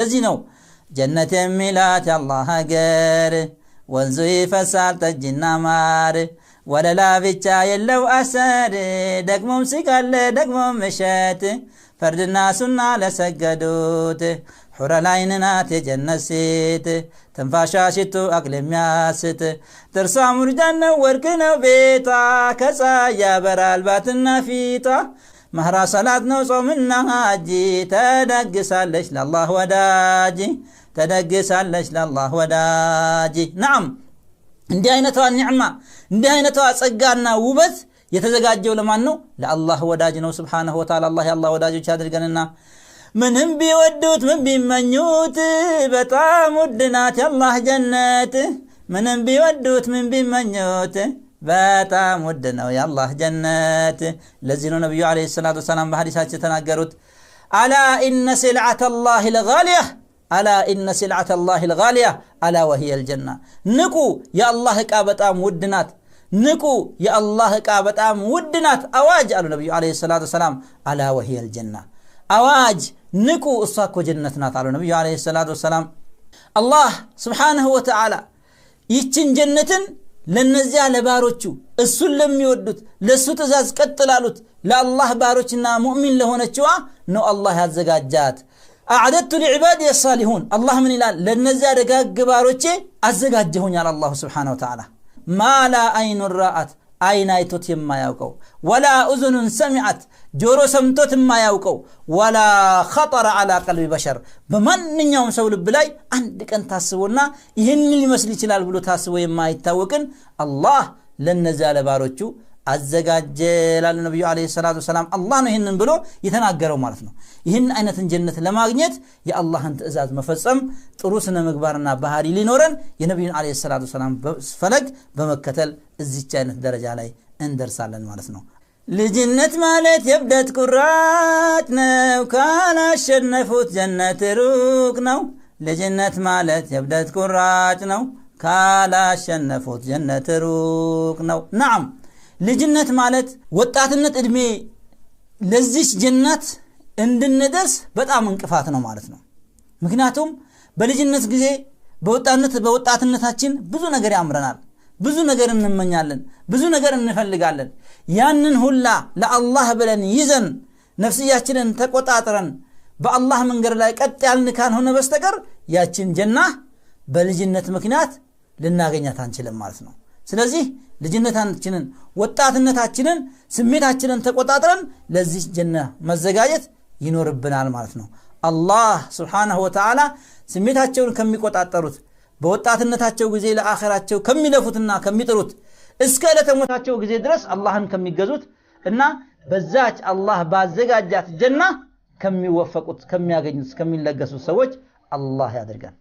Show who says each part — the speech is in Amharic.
Speaker 1: እዚህ ነው ጀነት የሚላት የአላህ ሀገር ወንዙ ይፈሳል ጠጅና ማር ወለላ ብቻ የለው አሰር ደግሞም ስጋለ ደግሞም እሸት ፈርድና ሱና ለሰገዱት ሑረ ላይን ናት የጀነት ሴት ትንፋሿ ሽቱ አቅል የሚያስት ጥርሷ ሙርጃን ነው ወርቅ ነው ቤቷ ከፀሐይ ያበራል ባትና ፊቷ መህራ ሰላት ነው ጾምና ሀጂ ተደግሳለች ለአላህ ወዳጅ ተደግሳለች ለአላህ ወዳጅ ናም እንዲህ አይነቷ ኒዕማ እንዲህ አይነቷ ጸጋና ውበት የተዘጋጀው ለማን ነው ለአላህ ወዳጅ ነው ሱብሃነሁ ወተዓላ አላህ የአላህ ወዳጆች ያድርገንና ምንም ቢወዱት ምን ቢመኙት በጣም ውድ ናት የአላህ ጀነት ምንም ቢወዱት ምን ቢመኙት በጣም ውድ ነው የአላህ ጀነት ለዚህ ነው ነብዩ አለይሂ ሰላቱ ወሰላም በሐዲሳቸው ተናገሩት አላ ኢነ ሲልዓተ አላህ الغاليه አላ ኢነ ሲልዓተ አላህ الغاليه አላ وهي الجنه ንቁ የአላህ ዕቃ በጣም ውድ ናት ንቁ የአላህ ዕቃ በጣም ውድ ናት አዋጅ አሉ ነብዩ አለይሂ ሰላቱ ወሰላም አላ وهي الجنه አዋጅ ንቁ እሷ እኮ ጀነት ናት አሉ ነብዩ አለይሂ ሰላቱ ወሰላም አላህ Subhanahu Wa Ta'ala ይችን ጀነትን ለነዚያ ለባሮቹ እሱን ለሚወዱት ለሱ ተዛዝ ቀጥላሉት ለአላህ ባሮችና ሙእሚን ለሆነችዋ ነው አላህ ያዘጋጃት አዕደቱ ለዒባዲ الصالحون አላህ ምን ይላል ለነዚያ ደጋግ ባሮቼ አዘጋጀሁኛል አላህ Subhanahu Wa Ta'ala ማላ አይኑ ራአት አይን አይቶት የማያውቀው ወላ እዝኑን ሰሚዓት ጆሮ ሰምቶት የማያውቀው ወላ خطر على قلب بشر በማንኛውም ሰው ልብ ላይ አንድ ቀን ታስቦና ይሄን ሊመስል ይችላል ብሎ ታስቦ የማይታወቅን አላህ ለነዛ ለባሮቹ አዘጋጀላል ነብዩ አለይሂ ሰላቱ ወሰላም አላህ ነው ይሄንን ብሎ የተናገረው ማለት ነው ይሄን አይነትን ጀነት ለማግኘት የአላህን ትእዛዝ መፈጸም ጥሩ ስነ ምግባርና ባህሪ ሊኖረን የነብዩን አለይሂ ሰላቱ ወሰላም ፈለግ በመከተል እዚች አይነት ደረጃ ላይ እንደርሳለን ማለት ነው ልጅነት ማለት የብደት ቁራጭ ነው ካላሸነፉት ጀነት ሩቅ ነው ልጅነት ማለት የብደት ቁራጭ ነው ካላሸነፉት ጀነት ሩቅ ነው ናም ልጅነት ማለት ወጣትነት እድሜ ለዚህ ጀነት እንድንደርስ በጣም እንቅፋት ነው ማለት ነው ምክንያቱም በልጅነት ጊዜ በወጣትነታችን ብዙ ነገር ያምረናል ብዙ ነገር እንመኛለን ብዙ ነገር እንፈልጋለን ያንን ሁላ ለአላህ ብለን ይዘን ነፍስያችንን ተቆጣጥረን በአላህ መንገድ ላይ ቀጥ ያልን ካልሆነ በስተቀር ያችን ጀና በልጅነት ምክንያት ልናገኛት አንችልም ማለት ነው ስለዚህ ልጅነታችንን ወጣትነታችንን ስሜታችንን ተቆጣጥረን ለዚህ ጀና መዘጋጀት ይኖርብናል ማለት ነው አላህ Subhanahu Wa Ta'ala ስሜታቸውን ከሚቆጣጠሩት በወጣትነታቸው ጊዜ ለአኺራቸው ከሚለፉትና ከሚጥሩት እስከ ለተሞታቸው ጊዜ ድረስ አላህን ከሚገዙት እና በዛች አላህ ባዘጋጃት ጀና ከሚወፈቁት ከሚያገኙት ከሚለገሱት ሰዎች አላህ ያድርገን